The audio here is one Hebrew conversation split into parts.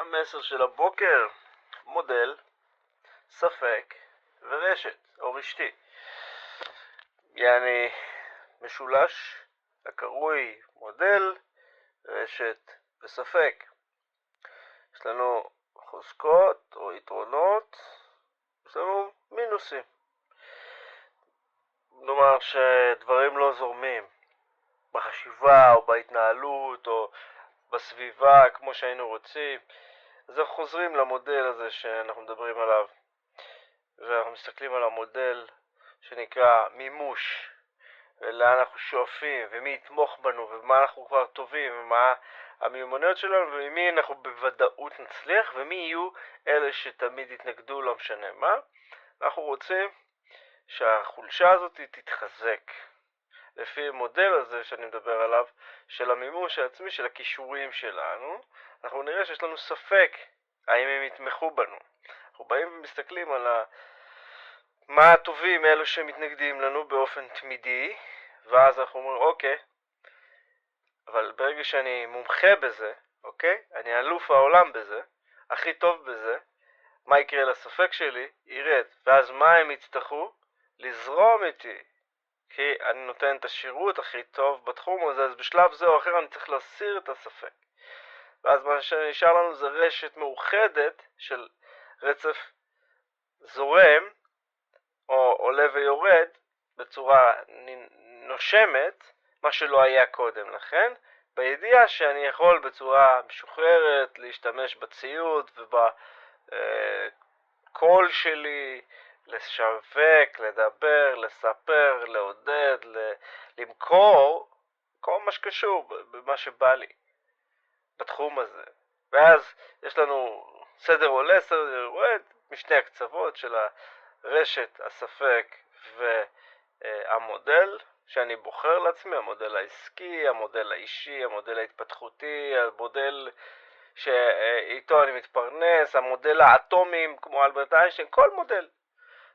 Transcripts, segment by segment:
המסר של הבוקר, מודל, ספק ורשת או רשתי. יעני משולש הקרוי מודל, רשת וספק. יש לנו חוזקות או יתרונות, יש לנו מינוסים. נאמר שדברים לא זורמים בחשיבה או בהתנהלות או בסביבה כמו שהיינו רוצים, אז אנחנו חוזרים למודל הזה שאנחנו מדברים עליו, ואנחנו מסתכלים על המודל שנקרא מימוש, ולאן אנחנו שואפים ומי יתמוך בנו ומה אנחנו כבר טובים ומה המיומנויות שלנו וממי אנחנו בוודאות נצליח ומי יהיו אלה שתמיד יתנגדו, לא משנה מה. אנחנו רוצים שהחולשה הזאת תתחזק לפי המודל הזה שאני מדבר עליו של המימוש העצמי של הכישורים שלנו. אנחנו נראה שיש לנו ספק האם הם יתמכו בנו. אנחנו באים ומסתכלים על מה הטובים אלו שמתנגדים לנו באופן תמידי, ואז אנחנו אומרים אוקיי, אבל ברגע שאני מומחה בזה, אוקיי, אני אלוף העולם בזה, הכי טוב בזה, מה יקרה לספק שלי? ירד. ואז מה הם יצטרכו? לזרום איתי, כי אני נותן את השירות הכי טוב בתחום הזה, אז בשלב זה או אחר אני צריך להסיר את הספק. ואז מה שנשאר לנו זה רשת מאוחדת של רצף זורם או עולה ויורד בצורה נושמת, מה שלא היה קודם לכן, בידיעה שאני יכול בצורה משוחררת להשתמש בציוד ובקול שלי, לשווק, לדבר, לספר, לעודד, למכור, כל מה שקשור במה שבא לי בתחום הזה. ואז יש לנו סדר עולה, סדר יורד, משני הקצוות של הרשת, הספק והמודל שאני בוחר לעצמי, המודל העסקי, המודל האישי, המודל ההתפתחותי, המודל שאיתו אני מתפרנס, המודל האטומיים כמו אלברט איינשטיין, כל מודל.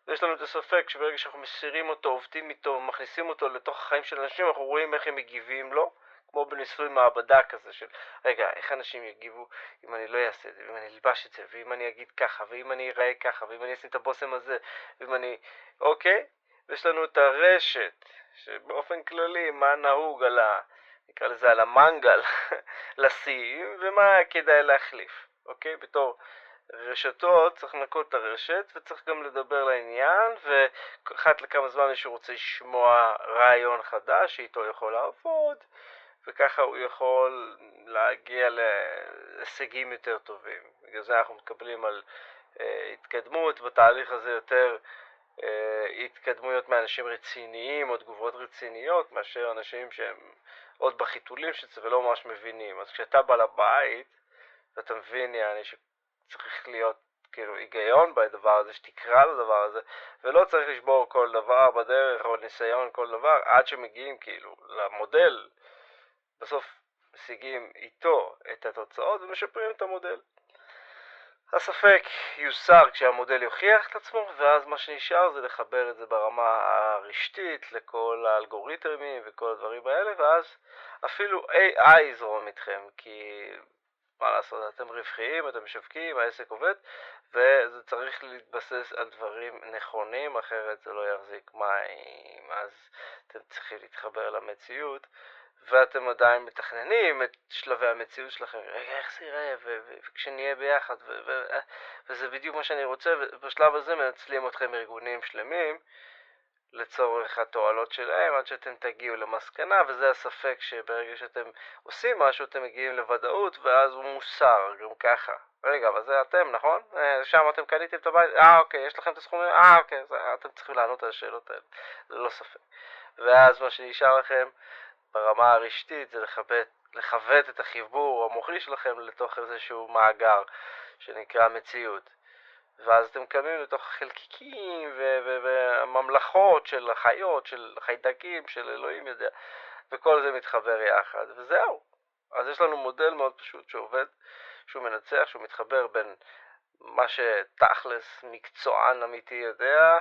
ויש לנו את הספק שברגע שאנחנו מסירים אותו, עובדים איתו, מכניסים אותו לתוך החיים של אנשים, אנחנו רואים איך הם מגיבים לו, כמו בניסוי מעבדה כזה של רגע, איך אנשים יגיבו אם אני לא אעשה את זה, ואם אני אלבש את זה, ואם אני אגיד ככה, ואם אני אראה ככה, ואם אני אשים את הבושם הזה, ואם אני... אוקיי? ויש לנו את הרשת, שבאופן כללי מה נהוג על נקרא לזה על המנגל לשים, ומה כדאי להחליף, אוקיי? בתור רשתות צריך לנקות את הרשת וצריך גם לדבר לעניין, ואחת לכמה זמן מישהו רוצה לשמוע רעיון חדש שאיתו יכול לעבוד, וככה הוא יכול להגיע להישגים יותר טובים. בגלל זה אנחנו מקבלים על התקדמות בתהליך הזה יותר התקדמויות מאנשים רציניים או תגובות רציניות מאשר אנשים שהם עוד בחיתולים של זה ולא ממש מבינים. אז כשאתה בא לבית ואתה מבין יעני שצריך להיות כאילו היגיון בדבר הזה, שתקרא לדבר הזה, ולא צריך לשבור כל דבר בדרך או ניסיון כל דבר עד שמגיעים כאילו למודל, בסוף משיגים איתו את התוצאות ומשפרים את המודל. הספק יוסר כשהמודל יוכיח את עצמו, ואז מה שנשאר זה לחבר את זה ברמה הרשתית לכל האלגוריתמים וכל הדברים האלה, ואז אפילו AI יזרום איתכם, כי מה לעשות, אתם רווחיים, אתם משווקים, העסק עובד, וזה צריך להתבסס על דברים נכונים, אחרת זה לא יחזיק מים, אז אתם צריכים להתחבר למציאות, ואתם עדיין מתכננים את שלבי המציאות שלכם, רגע איך זה ייראה, וכשנהיה ביחד, וזה בדיוק מה שאני רוצה, ובשלב הזה מנצלים אתכם ארגונים שלמים לצורך התועלות שלהם עד שאתם תגיעו למסקנה, וזה הספק שברגע שאתם עושים משהו אתם מגיעים לוודאות ואז הוא מוסר גם ככה. רגע, אבל זה אתם, נכון? שם אתם קניתם את הבית, אוקיי, יש לכם את הסכומים, אוקיי, אתם צריכים לענות על השאלות האלה, זה לא ספק. ואז מה שנשאר לכם ברמה הרשתית זה לכבד את החיבור המוחי שלכם לתוך איזשהו מאגר שנקרא מציאות. ואז אתם קמים לתוך חלקיקים וממלכות של החיות, של חיידקים, של אלוהים יודע, וכל זה מתחבר יחד, וזהו. אז יש לנו מודל מאוד פשוט שעובד, שהוא מנצח, שהוא מתחבר בין מה שתכלס מקצוען אמיתי יודע,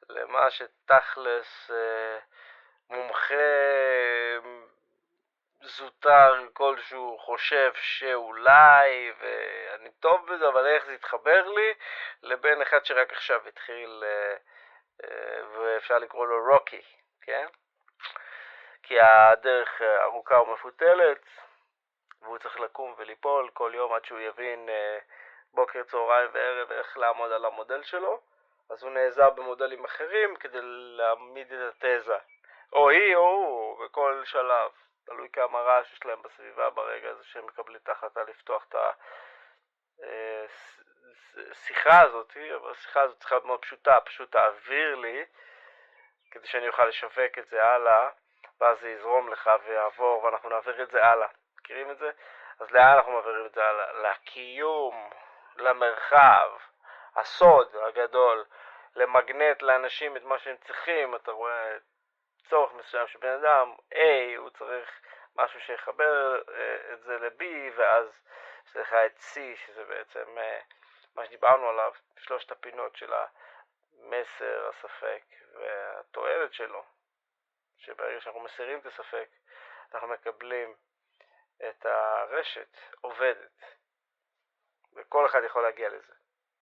למה שתכלס מומחה זוטר כלשהו חושב שאולי, ואני טוב בזה, אבל איך זה יתחבר לי, לבין אחד שרק עכשיו התחיל, ואפשר לקרוא לו רוקי, כן? כי הדרך ארוכה ומפותלת, והוא צריך לקום וליפול כל יום עד שהוא יבין בוקר, צהריים וערב איך לעמוד על המודל שלו, אז הוא נעזר במודלים אחרים כדי להעמיד את התזה. או היא או הוא, בכל שלב. תלוי כמה רעש יש להם בסביבה ברגע הזה שהם מקבלים את ההחלטה לפתוח את השיחה הזאת, אבל השיחה הזאת צריכה להיות מאוד פשוטה, פשוט תעביר לי, כדי שאני אוכל לשווק את זה הלאה, ואז זה יזרום לך ויעבור, ואנחנו נעביר את זה הלאה. מכירים את זה? אז לאן אנחנו מעבירים את זה הלאה? לקיום, למרחב, הסוד הגדול, למגנט לאנשים את מה שהם צריכים. אתה רואה צורך מסוים שבן אדם A, הוא צריך משהו שיחבר את זה ל-B, ואז יש לך את C, שזה בעצם מה שדיברנו עליו, שלושת הפינות של המסר, הספק והתועלת שלו, שברגע שאנחנו מסירים את הספק, אנחנו מקבלים את הרשת עובדת, וכל אחד יכול להגיע לזה.